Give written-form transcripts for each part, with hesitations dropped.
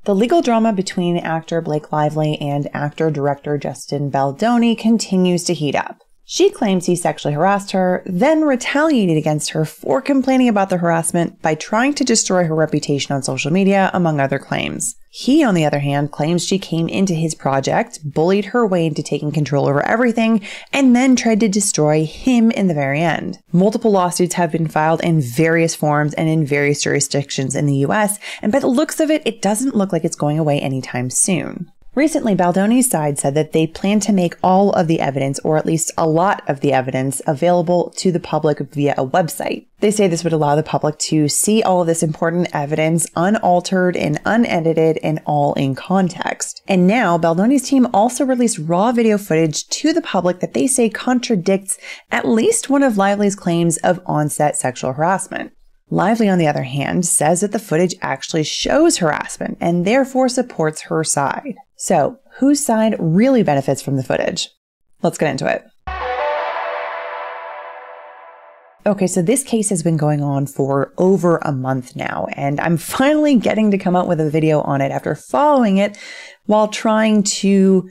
The legal drama between actor Blake Lively and actor-director Justin Baldoni continues to heat up. She claims he sexually harassed her, then retaliated against her for complaining about the harassment by trying to destroy her reputation on social media, among other claims. He, on the other hand, claims she came into his project, bullied her way into taking control over everything, and then tried to destroy him in the very end. Multiple lawsuits have been filed in various forms and in various jurisdictions in the US, and by the looks of it, it doesn't look like it's going away anytime soon. Recently, Baldoni's side said that they plan to make all of the evidence, or at least a lot of the evidence, available to the public via a website. They say this would allow the public to see all of this important evidence unaltered and unedited and all in context. And now, Baldoni's team also released raw video footage to the public that they say contradicts at least one of Lively's claims of on-set sexual harassment. Lively, on the other hand, says that the footage actually shows harassment and therefore supports her side. So, whose side really benefits from the footage? Let's get into it. Okay, so this case has been going on for over a month now, and I'm finally getting to come out with a video on it after following it while trying to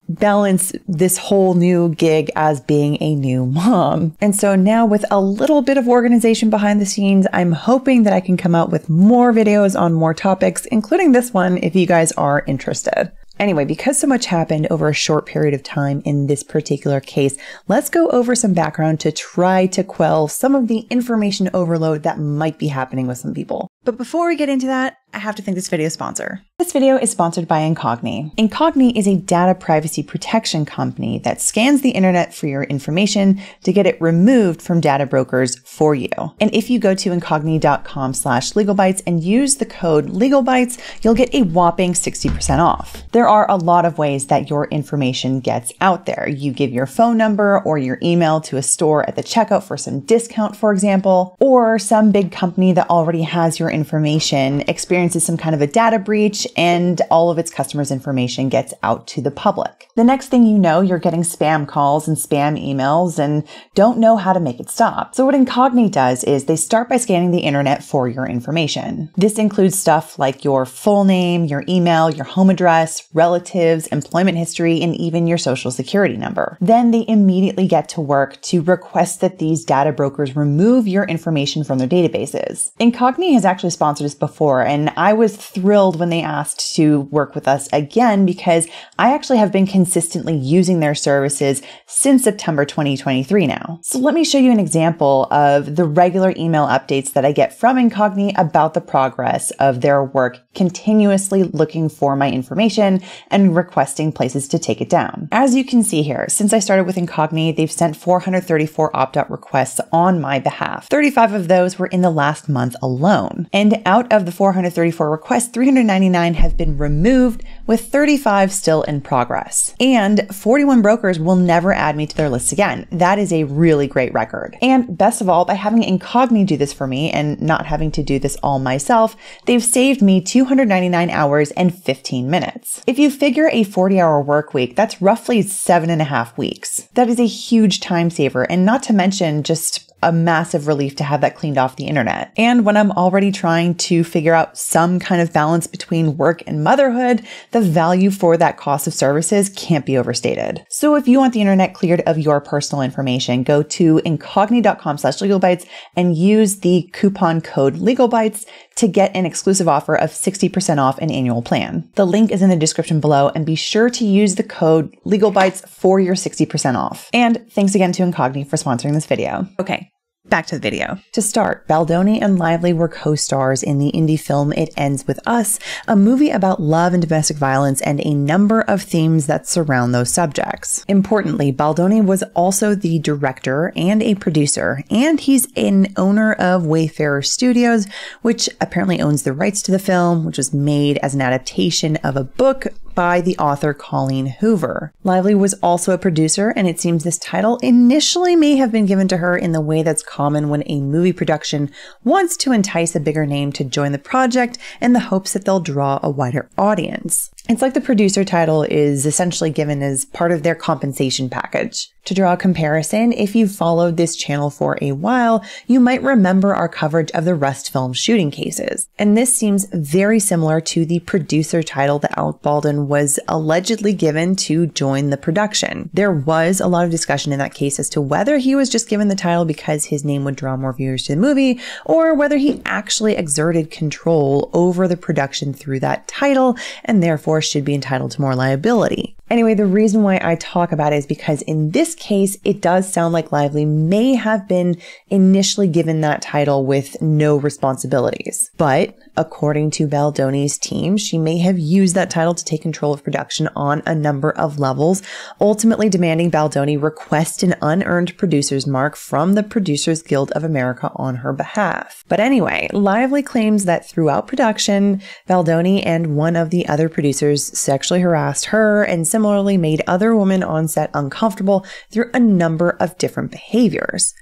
balance this whole new gig as being a new mom. And so now, with a little bit of organization behind the scenes, I'm hoping that I can come out with more videos on more topics, including this one if you guys are interested. Anyway, because so much happened over a short period of time in this particular case, let's go over some background to try to quell some of the information overload that might be happening with some people. But before we get into that, I have to thank this video's sponsor. This video is sponsored by Incogni. Incogni is a data privacy protection company that scans the internet for your information to get it removed from data brokers for you. And if you go to incogni.com/legalbytes and use the code legalbytes, you'll get a whopping 60% off. There are a lot of ways that your information gets out there. You give your phone number or your email to a store at the checkout for some discount, for example, or some big company that already has your information experiences some kind of a data breach and all of its customers' information gets out to the public. The next thing you know, you're getting spam calls and spam emails and don't know how to make it stop. So what Incogni does is they start by scanning the internet for your information. This includes stuff like your full name, your email, your home address, relatives, employment history, and even your social security number. Then they immediately get to work to request that these data brokers remove your information from their databases. Incogni has actually sponsored us before, and I was thrilled when they asked to work with us again because I actually have been consistently using their services since September 2023 now. So let me show you an example of the regular email updates that I get from Incogni about the progress of their work, continuously looking for my information and requesting places to take it down. As you can see here, since I started with Incogni, they've sent 434 opt-out requests on my behalf. 35 of those were in the last month alone. And out of the 434 requests, 399 have been removed, with 35 still in progress. And 41 brokers will never add me to their list again. That is a really great record. And best of all, by having Incogni do this for me and not having to do this all myself, they've saved me 299 hours and 15 minutes. If you figure a 40-hour work week, that's roughly 7.5 weeks. That is a huge time saver, and not to mention just a massive relief to have that cleaned off the internet. And when I'm already trying to figure out some kind of balance between work and motherhood, the value for that cost of services can't be overstated. So if you want the internet cleared of your personal information, go to incogni.com/legalbytes and use the coupon code legalbytes to get an exclusive offer of 60% off an annual plan. The link is in the description below, and be sure to use the code legalbytes for your 60% off. And thanks again to Incogni for sponsoring this video. Okay, back to the video. To start, Baldoni and Lively were co-stars in the indie film It Ends With Us, a movie about love and domestic violence and a number of themes that surround those subjects. Importantly, Baldoni was also the director and a producer, and he's an owner of Wayfarer Studios, which apparently owns the rights to the film, which was made as an adaptation of a book by the author Colleen Hoover. Lively was also a producer, and it seems this title initially may have been given to her in the way that's common when a movie production wants to entice a bigger name to join the project in the hopes that they'll draw a wider audience. It's like the producer title is essentially given as part of their compensation package. To draw a comparison, if you've followed this channel for a while, you might remember our coverage of the Rust film shooting cases. And this seems very similar to the producer title that Alec Baldwin was allegedly given to join the production. There was a lot of discussion in that case as to whether he was just given the title because his name would draw more viewers to the movie, or whether he actually exerted control over the production through that title and therefore should be entitled to more liability. Anyway, the reason why I talk about it is because in this case, it does sound like Lively may have been initially given that title with no responsibilities. But according to Baldoni's team, she may have used that title to take control of production on a number of levels, ultimately demanding Baldoni request an unearned producer's mark from the Producers Guild of America on her behalf. But anyway, Lively claims that throughout production, Baldoni and one of the other producers sexually harassed her and similarly made other women on set uncomfortable through a number of different behaviors.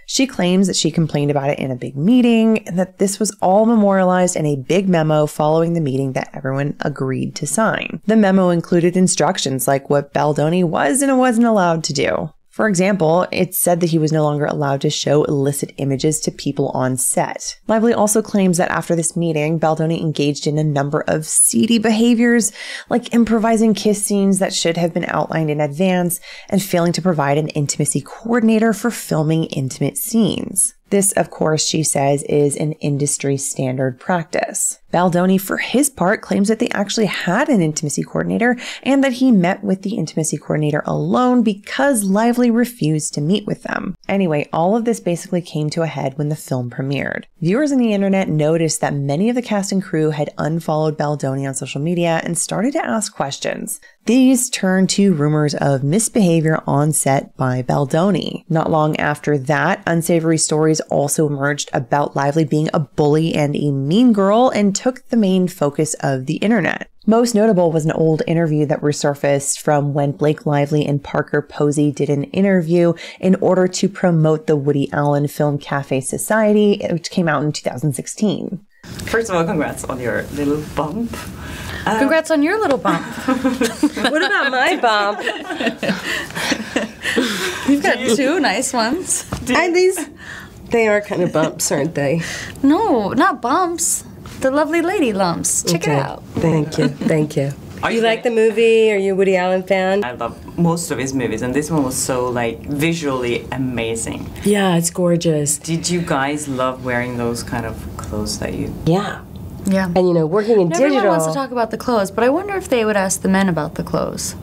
She claims that she complained about it in a big meeting and that this was all memorialized in a big memo following the meeting that everyone agreed to sign. The memo included instructions like what Baldoni was and wasn't allowed to do. For example, it said that he was no longer allowed to show illicit images to people on set. Lively also claims that after this meeting, Baldoni engaged in a number of seedy behaviors, like improvising kiss scenes that should have been outlined in advance and failing to provide an intimacy coordinator for filming intimate scenes. This, of course, she says, is an industry standard practice. Baldoni, for his part, claims that they actually had an intimacy coordinator and that he met with the intimacy coordinator alone because Lively refused to meet with them. Anyway, all of this basically came to a head when the film premiered. Viewers on the internet noticed that many of the cast and crew had unfollowed Baldoni on social media and started to ask questions. These turned to rumors of misbehavior on set by Baldoni. Not long after that, unsavory stories also emerged about Lively being a bully and a mean girl and took the main focus of the internet. Most notable was an old interview that resurfaced from when Blake Lively and Parker Posey did an interview in order to promote the Woody Allen film Cafe Society, which came out in 2016. First of all, congrats on your little bump. Congrats on your little bump. What about my bump? You've got two nice ones. They are kind of bumps, aren't they? No, not bumps. The lovely lady lumps. Check it out. Thank you. Thank you. You like the movie? Are you a Woody Allen fan? I love most of his movies, and this one was so, visually amazing. Yeah, it's gorgeous. Did you guys love wearing those kind of clothes that you... Yeah. Yeah. And, working in digital... Everyone wants to talk about the clothes, but I wonder if they would ask the men about the clothes.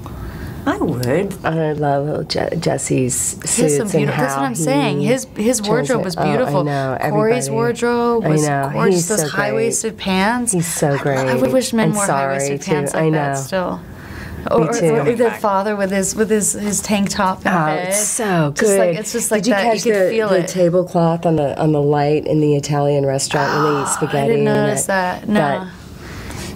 I would. I love Jesse's suits and how that's what I'm saying. His wardrobe was beautiful. I know. Corey's wardrobe was gorgeous. Those high-waisted pants. He's so great. I wish men wore high-waisted pants like that still. Or the father with his tank top and bed. It's so good. It's just like Did you that. catch You could feel the tablecloth on the light in the Italian restaurant when they eat spaghetti? I didn't notice that. No.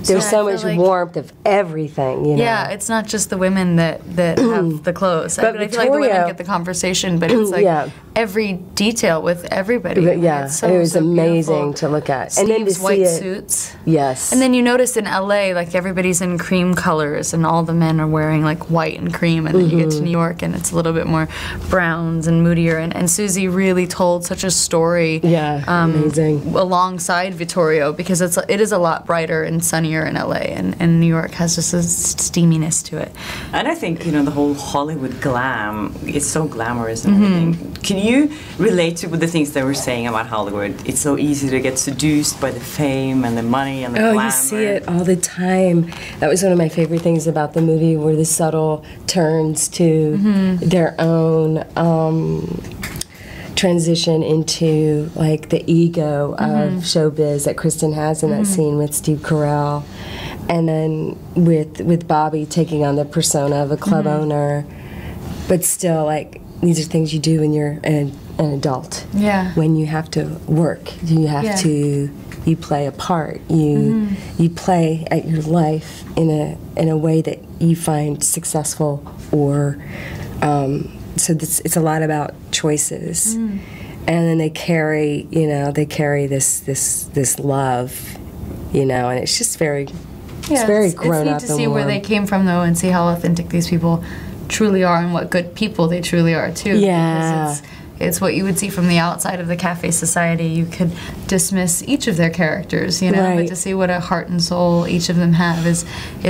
There's so much warmth of everything, Yeah, it's not just the women that have the clothes. But I feel like the women get the conversation, but it's like every detail with everybody. But it was amazing to look at. Steve's and then to see white it, suits. Yes. And then you notice in LA, everybody's in cream colors, and all the men are wearing white and cream. And then you get to New York, and it's a little bit more browns and moodier. And Susie really told such a story. Yeah, amazing. Alongside Vittorio, because it is a lot brighter and sunnier in LA, and New York has just a steaminess to it. And I think, the whole Hollywood glam, it's so glamorous and everything. Can you relate to the things they were saying about Hollywood? It's so easy to get seduced by the fame and the money and the glamour. You see it all the time. That was one of my favorite things about the movie, were the subtle turns to their own transition into the ego of showbiz that Kristen has in that scene with Steve Carell, and then with Bobby taking on the persona of a club owner, but still these are things you do when you're an adult. Yeah. When you have to work, you have to. You play a part. You play at your life in a way that you find successful, or so it's a lot about choices, and then they carry this love, and it's just very. It's very grown up. It's neat to see where they came from, though, and see how authentic these people truly are and what good people they truly are too. Yeah. Because it's what you would see from the outside of the cafe society. You could dismiss each of their characters, you know, Right. but to see what a heart and soul each of them have is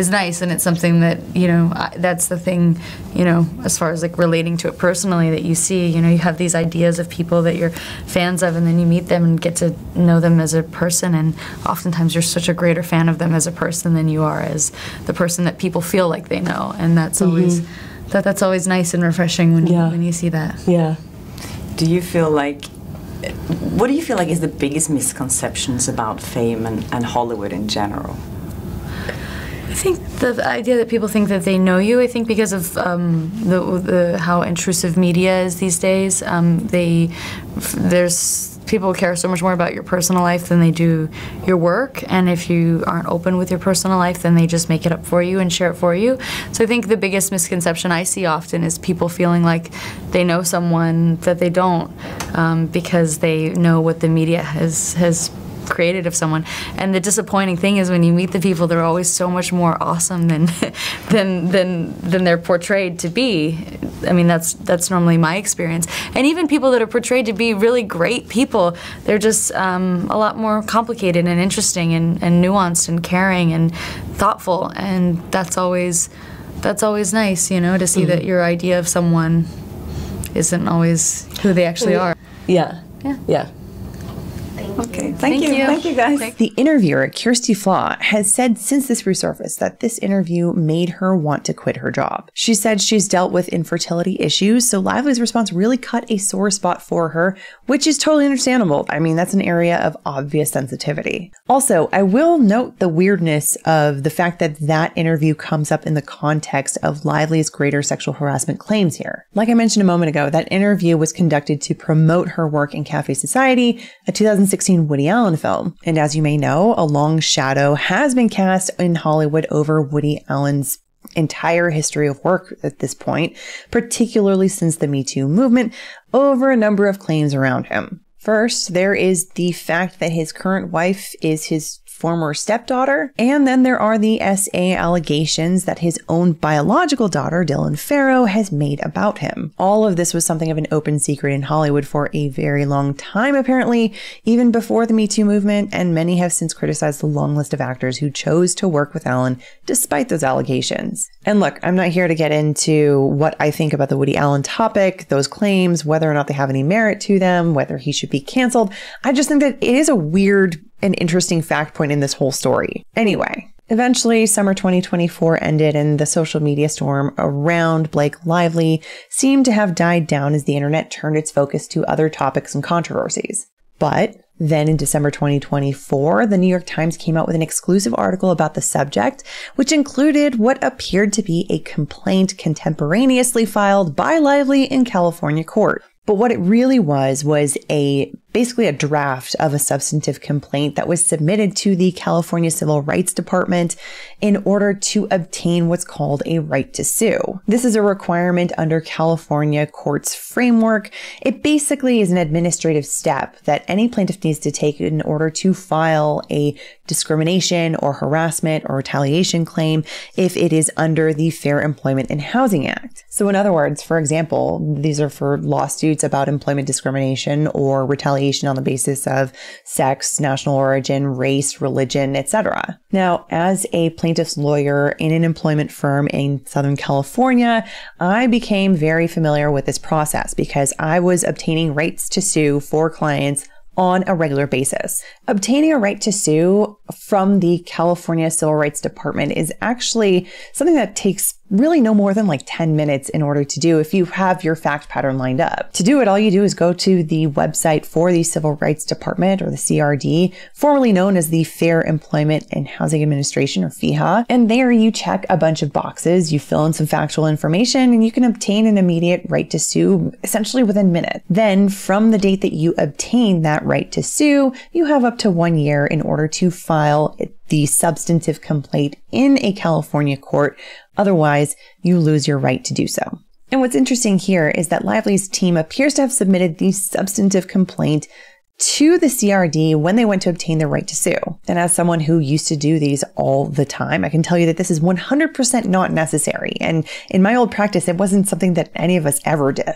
nice, and it's something that, you know, that's the thing, you know, as far as like relating to it personally, that you see, you know, you have these ideas of people that you're fans of, and then you meet them and get to know them as a person, and oftentimes you're such a greater fan of them as a person than you are as the person that people feel like they know, and that's always that's always nice and refreshing when you see that. Yeah. What do you feel like is the biggest misconceptions about fame and Hollywood in general? I think the idea that people think that they know you, I think because of how intrusive media is these days, people care so much more about your personal life than they do your work, and if you aren't open with your personal life, then they just make it up for you and share it for you. So I think the biggest misconception I see often is people feeling like they know someone that they don't, because they know what the media has created of someone. And the disappointing thing is when you meet the people, they're always so much more awesome than they're portrayed to be. I mean, that's normally my experience. And even people that are portrayed to be really great people, they're just a lot more complicated and interesting and nuanced and caring and thoughtful. And that's always nice, you know, to see that your idea of someone isn't always who they actually are. Yeah. Yeah. Yeah. Okay, thank you. Thank you, guys. The interviewer, Kirsty Flaw, has said since this resurfaced that this interview made her want to quit her job. She said she's dealt with infertility issues, so Lively's response really cut a sore spot for her, which is totally understandable. I mean, that's an area of obvious sensitivity. Also, I will note the weirdness of the fact that that interview comes up in the context of Lively's greater sexual harassment claims here. Like I mentioned a moment ago, that interview was conducted to promote her work in Cafe Society, a 2016 Woody Allen film. And as you may know, a long shadow has been cast in Hollywood over Woody Allen's entire history of work at this point, particularly since the Me Too movement, over a number of claims around him. First, there is the fact that his current wife is his former stepdaughter, and then there are the SA allegations that his own biological daughter, Dylan Farrow, has made about him. All of this was something of an open secret in Hollywood for a very long time, apparently, even before the Me Too movement, and many have since criticized the long list of actors who chose to work with Allen despite those allegations. And look, I'm not here to get into what I think about the Woody Allen topic, those claims, whether or not they have any merit to them, whether he should be canceled. I just think that it is a weird and interesting fact point in this whole story. Anyway, eventually summer 2024 ended and the social media storm around Blake Lively seemed to have died down as the internet turned its focus to other topics and controversies. But then in December 2024, the New York Times came out with an exclusive article about the subject, which included what appeared to be a complaint contemporaneously filed by Lively in California court. But what it really was basically a draft of a substantive complaint that was submitted to the California Civil Rights Department in order to obtain what's called a right to sue. This is a requirement under California courts framework. It basically is an administrative step that any plaintiff needs to take in order to file a discrimination or harassment or retaliation claim if it is under the Fair Employment and Housing Act. So in other words, for example, these are for lawsuits about employment discrimination or retaliation on the basis of sex, national origin, race, religion, etc. Now, as a plaintiff's lawyer in an employment firm in Southern California, I became very familiar with this process because I was obtaining rights to sue for clients on a regular basis. Obtaining a right to sue from the California Civil Rights Department is actually something that takes really no more than like 10 minutes in order to do if you have your fact pattern lined up. To do it, all you do is go to the website for the Civil Rights Department, or the CRD, formerly known as the Fair Employment and Housing Administration, or FEHA. And there you check a bunch of boxes, you fill in some factual information, and you can obtain an immediate right to sue essentially within minutes. Then from the date that you obtain that right to sue, you have up to 1 year in order to file the substantive complaint in a California court. Otherwise, you lose your right to do so. And what's interesting here is that Lively's team appears to have submitted the substantive complaint to the CRD when they went to obtain their right to sue. And as someone who used to do these all the time, I can tell you that this is 100% not necessary. And in my old practice, it wasn't something that any of us ever did.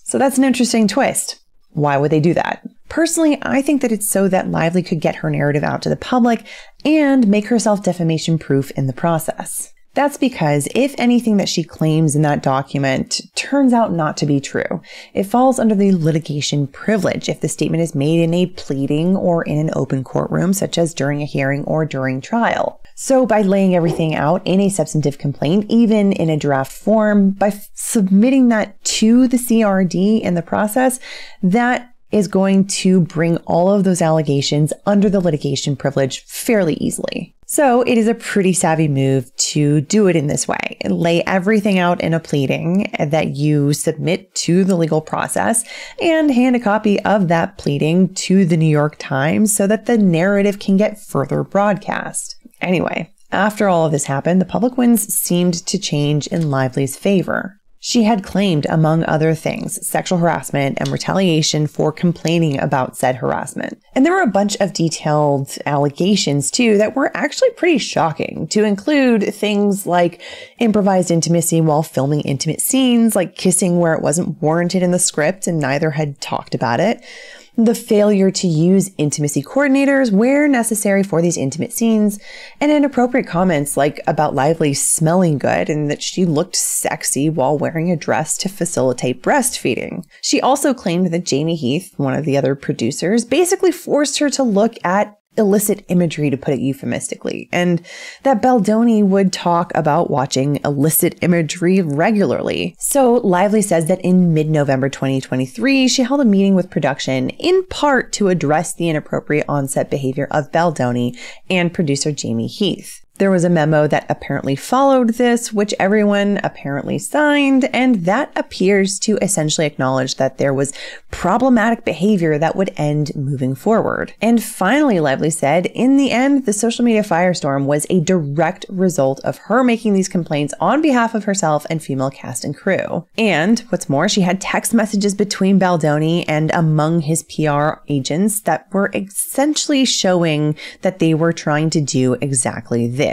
So that's an interesting twist. Why would they do that? Personally, I think that it's so that Lively could get her narrative out to the public and make herself defamation proof in the process. That's because if anything that she claims in that document turns out not to be true, it falls under the litigation privilege if the statement is made in a pleading or in an open courtroom, such as during a hearing or during trial. So by laying everything out in a substantive complaint, even in a draft form, by submitting that to the CRD in the process, that is going to bring all of those allegations under the litigation privilege fairly easily. So it is a pretty savvy move to do it in this way. Lay everything out in a pleading that you submit to the legal process and hand a copy of that pleading to the New York Times so that the narrative can get further broadcast. Anyway, after all of this happened, the public winds seemed to change in Lively's favor. She had claimed, among other things, sexual harassment and retaliation for complaining about said harassment. And there were a bunch of detailed allegations, too, that were actually pretty shocking, to include things like improvised intimacy while filming intimate scenes, like kissing where it wasn't warranted in the script and neither had talked about it, the failure to use intimacy coordinators where necessary for these intimate scenes, and inappropriate comments like about Lively smelling good and that she looked sexy while wearing a dress to facilitate breastfeeding. She also claimed that Jamie Heath, one of the other producers, basically forced her to look at illicit imagery, to put it euphemistically, and that Baldoni would talk about watching illicit imagery regularly. So Lively says that in mid-November 2023, she held a meeting with production in part to address the inappropriate on-set behavior of Baldoni and producer Jamie Heath. There was a memo that apparently followed this, which everyone apparently signed, and that appears to essentially acknowledge that there was problematic behavior that would end moving forward. And finally, Lively said, in the end, the social media firestorm was a direct result of her making these complaints on behalf of herself and female cast and crew. And what's more, she had text messages between Baldoni and among his PR agents that were essentially showing that they were trying to do exactly this.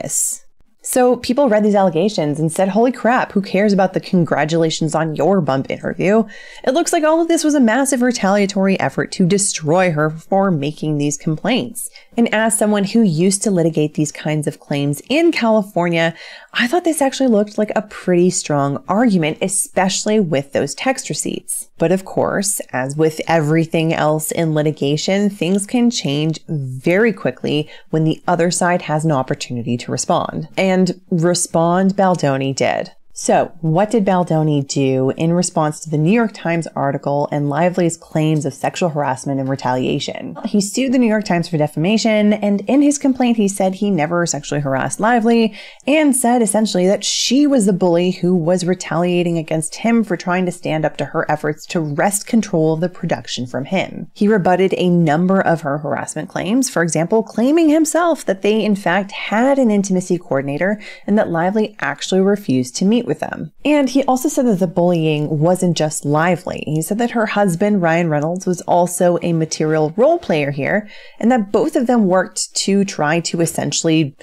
So people read these allegations and said, holy crap, who cares about the congratulations on your bump interview? It looks like all of this was a massive retaliatory effort to destroy her for making these complaints. And as someone who used to litigate these kinds of claims in California, I thought this actually looked like a pretty strong argument, especially with those text receipts. But of course, as with everything else in litigation, things can change very quickly when the other side has an opportunity to respond. And respond Baldoni did. So what did Baldoni do in response to the New York Times article and Lively's claims of sexual harassment and retaliation? He sued the New York Times for defamation, and in his complaint he said he never sexually harassed Lively and said essentially that she was the bully who was retaliating against him for trying to stand up to her efforts to wrest control of the production from him. He rebutted a number of her harassment claims, for example, claiming himself that they in fact had an intimacy coordinator and that Lively actually refused to meet with them. And he also said that the bullying wasn't just Lively. He said that her husband, Ryan Reynolds, was also a material role player here, and that both of them worked to try to essentially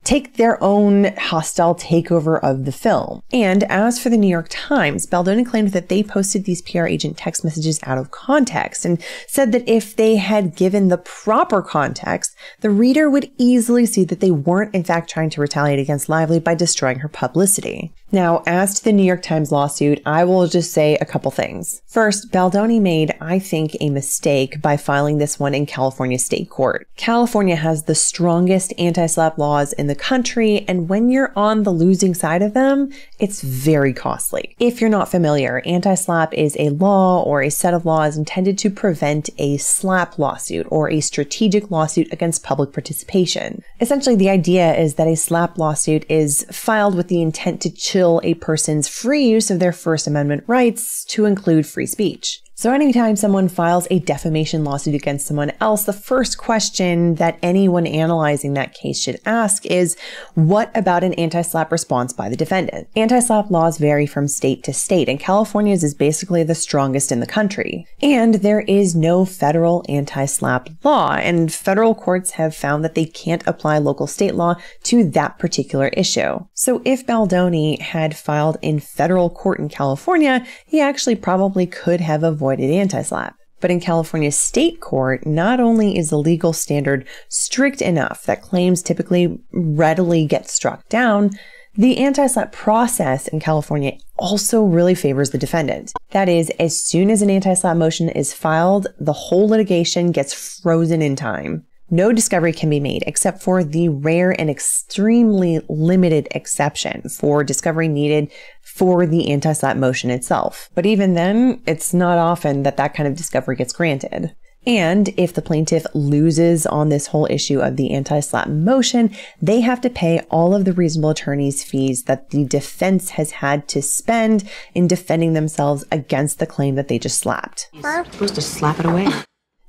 take their own hostile takeover of the film. And as for the New York Times, Baldoni claimed that they posted these PR agent text messages out of context and said that if they had given the proper context, the reader would easily see that they weren't in fact trying to retaliate against Lively by destroying her publicity. Now, as to the New York Times lawsuit, I will just say a couple things. First, Baldoni made, I think, a mistake by filing this one in California state court. California has the strongest anti-SLAPP laws in the country, and when you're on the losing side of them, it's very costly. If you're not familiar, anti-SLAPP is a law or a set of laws intended to prevent a SLAPP lawsuit or a strategic lawsuit against public participation. Essentially, the idea is that a SLAPP lawsuit is filed with the intent to chill a person's free use of their First Amendment rights to include free speech. So anytime someone files a defamation lawsuit against someone else, the first question that anyone analyzing that case should ask is, what about an anti-SLAPP response by the defendant? Anti-SLAPP laws vary from state to state, and California's is basically the strongest in the country. And there is no federal anti-SLAPP law, and federal courts have found that they can't apply local state law to that particular issue. So if Baldoni had filed in federal court in California, he actually probably could have avoided anti-SLAPP. But in California's state court, not only is the legal standard strict enough that claims typically readily get struck down, the anti-SLAPP process in California also really favors the defendant. That is, as soon as an anti-SLAPP motion is filed, the whole litigation gets frozen in time. No discovery can be made except for the rare and extremely limited exception for discovery needed for the anti-SLAPP motion itself. But even then, it's not often that that kind of discovery gets granted. And if the plaintiff loses on this whole issue of the anti-SLAPP motion, they have to pay all of the reasonable attorney's fees that the defense has had to spend in defending themselves against the claim that they just slapped. We're supposed to slap it away.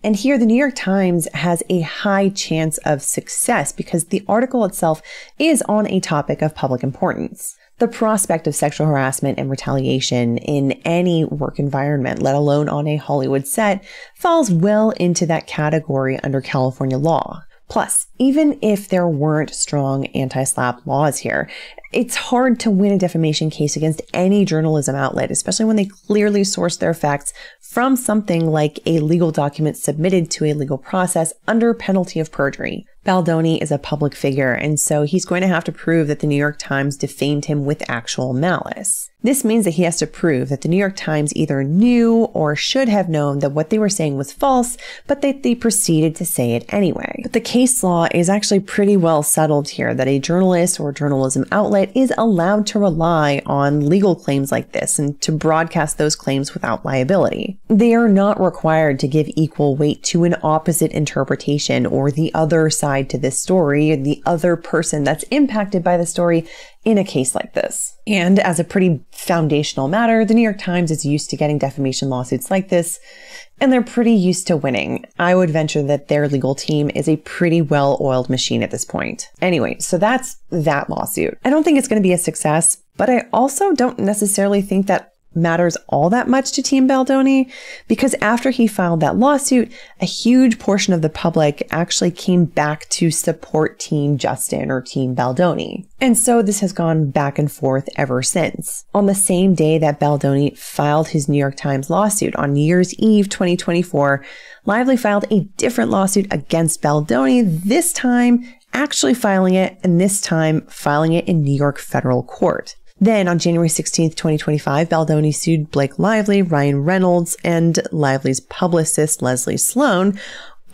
And here, the New York Times has a high chance of success because the article itself is on a topic of public importance. The prospect of sexual harassment and retaliation in any work environment, let alone on a Hollywood set, falls well into that category under California law. Plus, even if there weren't strong anti-SLAPP laws here, it's hard to win a defamation case against any journalism outlet, especially when they clearly source their facts from something like a legal document submitted to a legal process under penalty of perjury. Baldoni is a public figure, and so he's going to have to prove that the New York Times defamed him with actual malice. This means that he has to prove that the New York Times either knew or should have known that what they were saying was false, but that they proceeded to say it anyway. But the case law is actually pretty well settled here that a journalist or journalism outlet is allowed to rely on legal claims like this and to broadcast those claims without liability. They are not required to give equal weight to an opposite interpretation or the other side to this story, the other person that's impacted by the story in a case like this. And as a pretty foundational matter, the New York Times is used to getting defamation lawsuits like this, and they're pretty used to winning. I would venture that their legal team is a pretty well-oiled machine at this point. Anyway, so that's that lawsuit. I don't think it's going to be a success, but I also don't necessarily think that matters all that much to Team Baldoni, because after he filed that lawsuit, a huge portion of the public actually came back to support Team Justin or Team Baldoni. And so this has gone back and forth ever since. On the same day that Baldoni filed his New York Times lawsuit, on New Year's Eve 2024, Lively filed a different lawsuit against Baldoni, this time actually filing it, and this time filing it in New York federal court. Then on January 16th, 2025, Baldoni sued Blake Lively, Ryan Reynolds, and Lively's publicist, Leslie Sloan,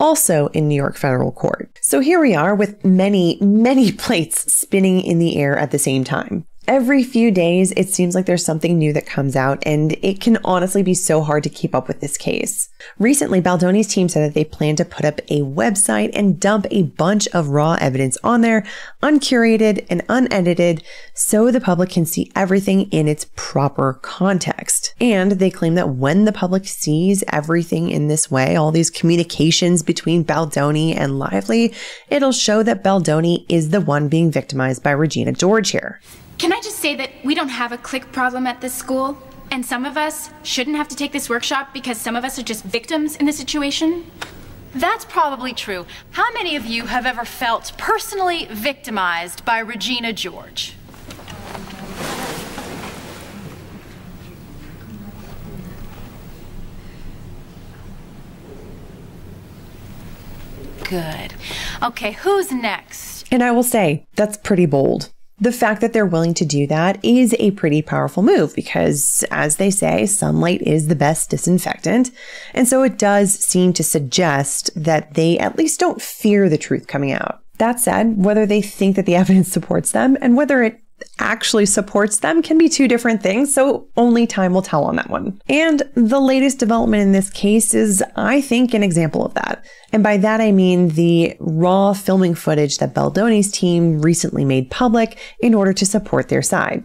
also in New York federal court. So here we are with many, many plates spinning in the air at the same time. Every few days, it seems like there's something new that comes out, and it can honestly be so hard to keep up with this case. Recently, Baldoni's team said that they plan to put up a website and dump a bunch of raw evidence on there, uncurated and unedited, so the public can see everything in its proper context. And they claim that when the public sees everything in this way, all these communications between Baldoni and Lively, it'll show that Baldoni is the one being victimized by Regina George here. Can I just say that we don't have a clique problem at this school? And some of us shouldn't have to take this workshop because some of us are just victims in the situation? That's probably true. How many of you have ever felt personally victimized by Regina George? Good. Okay, who's next? And I will say, that's pretty bold. The fact that they're willing to do that is a pretty powerful move because, as they say, sunlight is the best disinfectant. And so it does seem to suggest that they at least don't fear the truth coming out. That said, whether they think that the evidence supports them and whether it actually supports them can be two different things, so only time will tell on that one. And the latest development in this case is, I think, an example of that. And by that I mean the raw filming footage that Baldoni's team recently made public in order to support their side.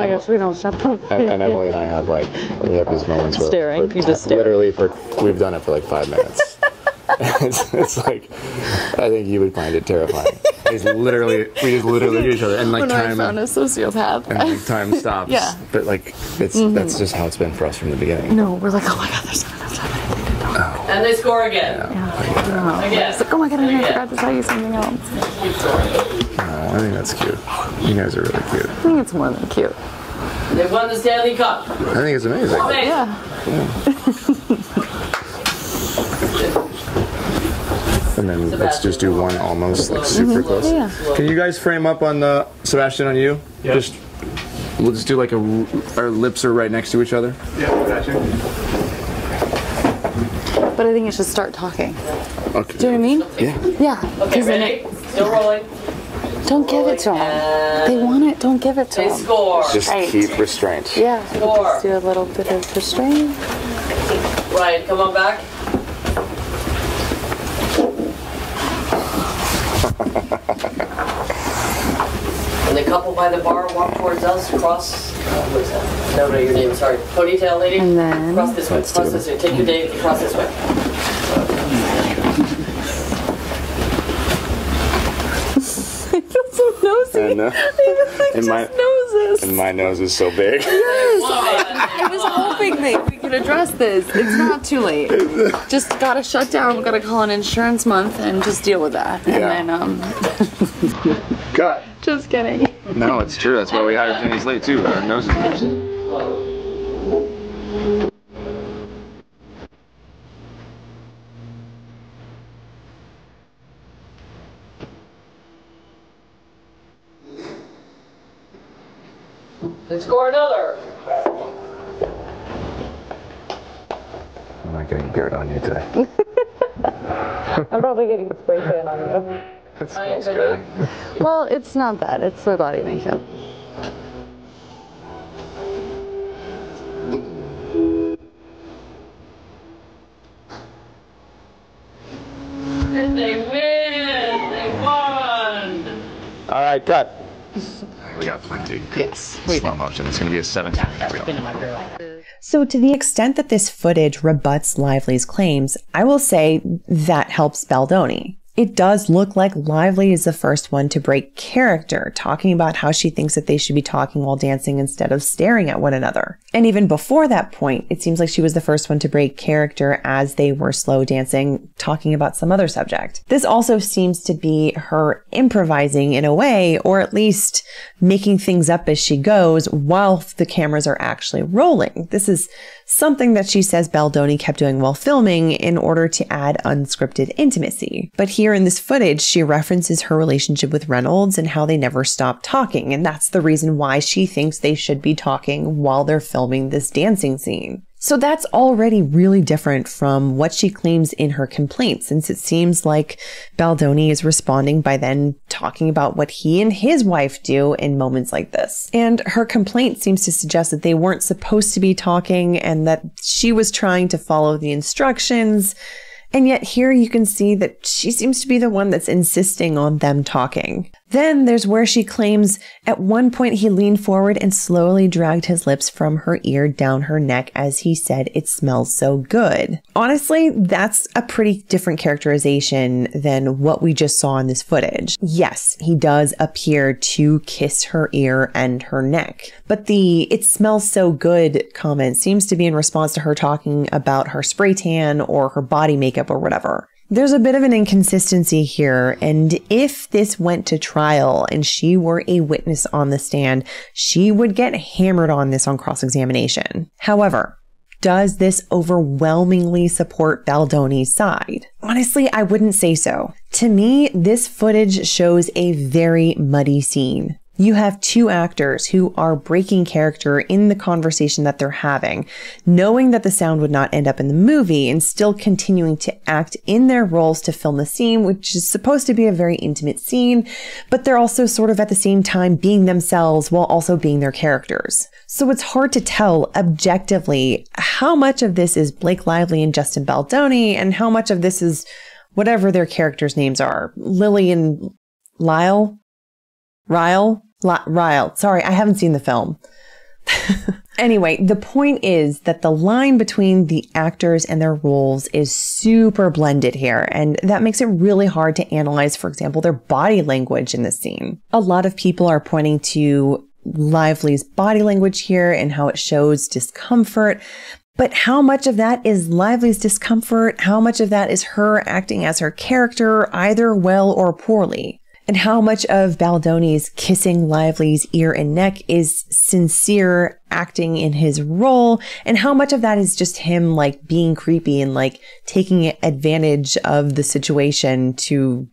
my gosh, we don't shut them. And Emily and I have like, we have these moments where Staring. You just stare. literally we've done it for like 5 minutes. it's like, I think you would find it terrifying. We just literally look at each other and like when time. I found a sociopath. And like time stops. Yeah. But like, that's just how it's been for us from the beginning. No, we're like, oh my god, there's not enough time. Oh. And they score again. Yeah. Again. It's like, oh my god, I forgot to tell you something else. I think that's cute. You guys are really cute. I think it's more than cute. They won the Stanley Cup. I think it's amazing. Yeah. And then let's just do one almost like super close. Yeah. Can you guys frame up on the Sebastian on you? Yeah. We'll just do like our lips are right next to each other. Yeah, gotcha. But I think you should start talking. Okay. Do you know what I mean? Yeah. Yeah. Okay, ready? Still rolling. Don't give it to them. They want it. Don't give it to They them. score. Just keep restraint. Yeah. Score. Just do a little bit of restraint. Right, come on back. And the couple by the bar walk towards us, cross. What is that? No, your name, sorry. Ponytail lady. And then cross this way. Cross this way. Take your day. Cross this way. And, and my nose is so big. I was hoping that we could address this. It's not too late. Just gotta shut down. We gotta call an insurance month and just deal with that. And then Cut. Just kidding. No, it's true. That's why we hired Jenny's late too. Our noses. Let's score another. I'm not getting dirt on you today. I'm probably getting spray tan on you. That smells good. Well, it's not that. It's my body makeup. And they win. They won. All right, cut. We got plenty. Yes. Slow motion. It's going to be a 17-minute reel. So to the extent that this footage rebuts Lively's claims, I will say that helps Baldoni. It does look like Lively is the first one to break character, talking about how she thinks that they should be talking while dancing instead of staring at one another. And even before that point, it seems like she was the first one to break character as they were slow dancing, talking about some other subject. This also seems to be her improvising in a way, or at least making things up as she goes while the cameras are actually rolling. This is something that she says Baldoni kept doing while filming in order to add unscripted intimacy. But here in this footage, she references her relationship with Reynolds and how they never stopped talking, and that's the reason why she thinks they should be talking while they're filming this dancing scene. So that's already really different from what she claims in her complaint, since it seems like Baldoni is responding by then talking about what he and his wife do in moments like this. And her complaint seems to suggest that they weren't supposed to be talking and that she was trying to follow the instructions. And yet here you can see that she seems to be the one that's insisting on them talking. Then there's where she claims at one point he leaned forward and slowly dragged his lips from her ear down her neck as he said, "It smells so good." Honestly, that's a pretty different characterization than what we just saw in this footage. Yes, he does appear to kiss her ear and her neck, but the "it smells so good" comment seems to be in response to her talking about her spray tan or her body makeup or whatever. There's a bit of an inconsistency here, and if this went to trial and she were a witness on the stand, she would get hammered on this on cross-examination. However, does this overwhelmingly support Baldoni's side? Honestly, I wouldn't say so. To me, this footage shows a very muddy scene. You have two actors who are breaking character in the conversation that they're having, knowing that the sound would not end up in the movie and still continuing to act in their roles to film the scene, which is supposed to be a very intimate scene, but they're also sort of at the same time being themselves while also being their characters. So it's hard to tell objectively how much of this is Blake Lively and Justin Baldoni and how much of this is whatever their characters' names are. Lily and Lyle? Ryle? Sorry, I haven't seen the film. Anyway, the point is that the line between the actors and their roles is super blended here, and that makes it really hard to analyze, for example, their body language in this scene. A lot of people are pointing to Lively's body language here and how it shows discomfort. But how much of that is Lively's discomfort? How much of that is her acting as her character, either well or poorly? And how much of Baldoni's kissing Lively's ear and neck is sincere acting in his role? And how much of that is just him like being creepy and like taking advantage of the situation to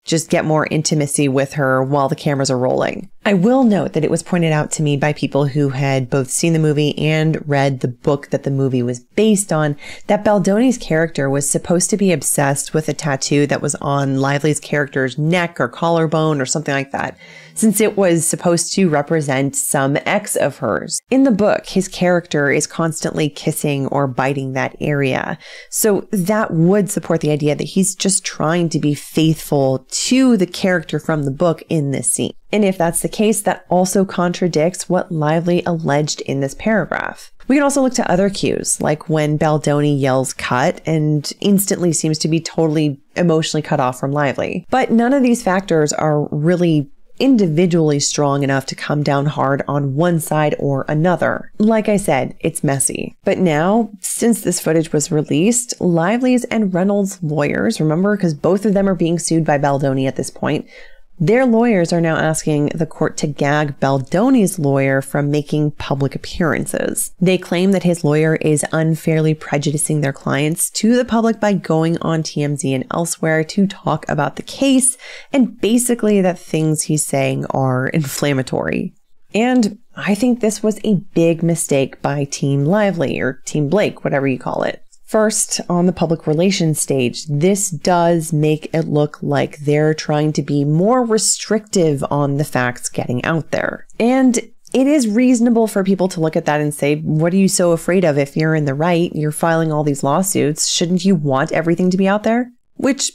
just get more intimacy with her while the cameras are rolling? I will note that it was pointed out to me by people who had both seen the movie and read the book that the movie was based on that Baldoni's character was supposed to be obsessed with a tattoo that was on Lively's character's neck or collarbone or something like that, since it was supposed to represent some ex of hers. In the book, his character is constantly kissing or biting that area. So that would support the idea that he's just trying to be faithful to the character from the book in this scene. And if that's the case, that also contradicts what Lively alleged in this paragraph. We can also look to other cues, like when Baldoni yells cut and instantly seems to be totally emotionally cut off from Lively. But none of these factors are really individually strong enough to come down hard on one side or another. Like I said, it's messy. But now, since this footage was released, Lively's and Reynolds' lawyers, remember, because both of them are being sued by Baldoni at this point, their lawyers are now asking the court to gag Baldoni's lawyer from making public appearances. They claim that his lawyer is unfairly prejudicing their clients to the public by going on TMZ and elsewhere to talk about the case, and basically that things he's saying are inflammatory. And I think this was a big mistake by Team Lively, or Team Blake, whatever you call it. First, on the public relations stage, this does make it look like they're trying to be more restrictive on the facts getting out there. And it is reasonable for people to look at that and say, what are you so afraid of if you're in the right? You're filing all these lawsuits. Shouldn't you want everything to be out there? Which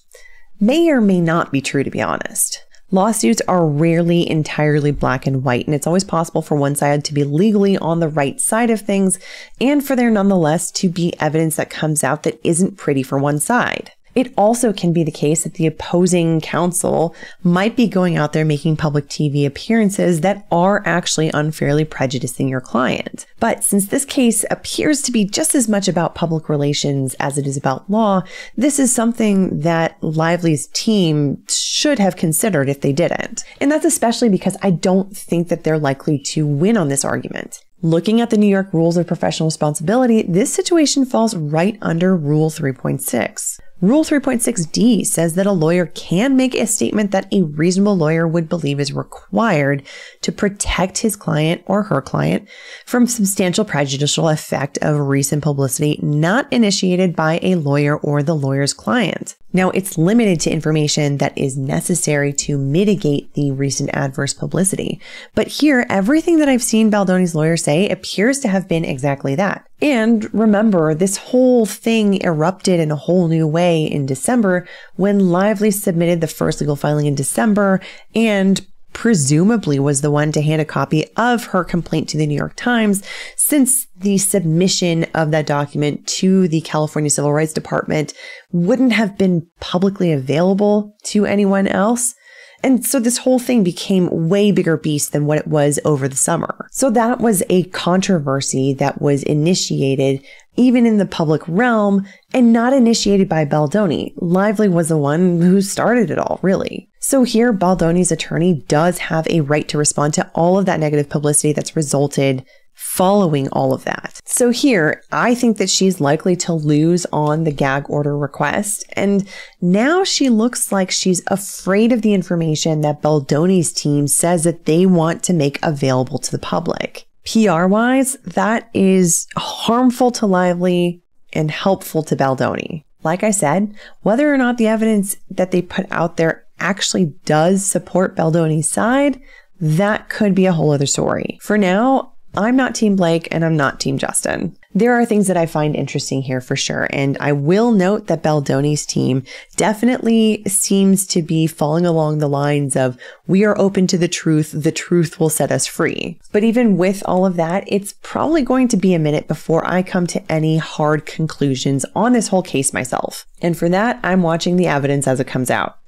may or may not be true, to be honest. Lawsuits are rarely entirely black and white, and it's always possible for one side to be legally on the right side of things, and for there nonetheless to be evidence that comes out that isn't pretty for one side. It also can be the case that the opposing counsel might be going out there making public TV appearances that are actually unfairly prejudicing your client. But since this case appears to be just as much about public relations as it is about law, this is something that Lively's team should have considered if they didn't. And that's especially because I don't think that they're likely to win on this argument. Looking at the New York Rules of Professional Responsibility, this situation falls right under Rule 3.6. Rule 3.6D says that a lawyer can make a statement that a reasonable lawyer would believe is required to protect his client or her client from substantial prejudicial effect of recent publicity not initiated by a lawyer or the lawyer's client. Now, it's limited to information that is necessary to mitigate the recent adverse publicity. But here, everything that I've seen Baldoni's lawyer say appears to have been exactly that. And remember, this whole thing erupted in a whole new way in December when Lively submitted the first legal filing in December and presumably was the one to hand a copy of her complaint to the New York Times, since the submission of that document to the California Civil Rights Department wouldn't have been publicly available to anyone else. And so this whole thing became way bigger beast than what it was over the summer. So that was a controversy that was initiated even in the public realm and not initiated by Baldoni. Lively was the one who started it all, really. So here, Baldoni's attorney does have a right to respond to all of that negative publicity that's resulted following all of that. So here, I think that she's likely to lose on the gag order request. And now she looks like she's afraid of the information that Baldoni's team says that they want to make available to the public. PR-wise, that is harmful to Lively and helpful to Baldoni. Like I said, whether or not the evidence that they put out there actually does support Baldoni's side, that could be a whole other story. For now, I'm not Team Blake and I'm not Team Justin. There are things that I find interesting here for sure, and I will note that Baldoni's team definitely seems to be falling along the lines of, we are open to the truth will set us free. But even with all of that, it's probably going to be a minute before I come to any hard conclusions on this whole case myself. And for that, I'm watching the evidence as it comes out.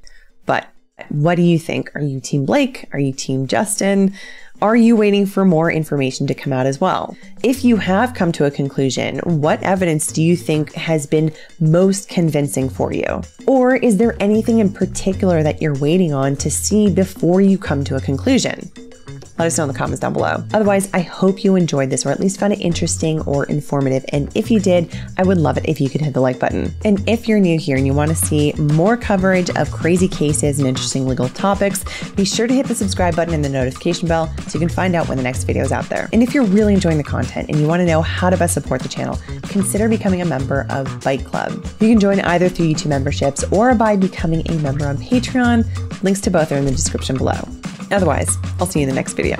But what do you think? Are you Team Blake? Are you Team Justin? Are you waiting for more information to come out as well? If you have come to a conclusion, what evidence do you think has been most convincing for you? Or is there anything in particular that you're waiting on to see before you come to a conclusion? Let us know in the comments down below. Otherwise, I hope you enjoyed this or at least found it interesting or informative. And if you did, I would love it if you could hit the like button. And if you're new here and you want to see more coverage of crazy cases and interesting legal topics, be sure to hit the subscribe button and the notification bell so you can find out when the next video is out there. And if you're really enjoying the content and you want to know how to best support the channel, consider becoming a member of Byte Club. You can join either through YouTube memberships or by becoming a member on Patreon. Links to both are in the description below. Otherwise, I'll see you in the next video.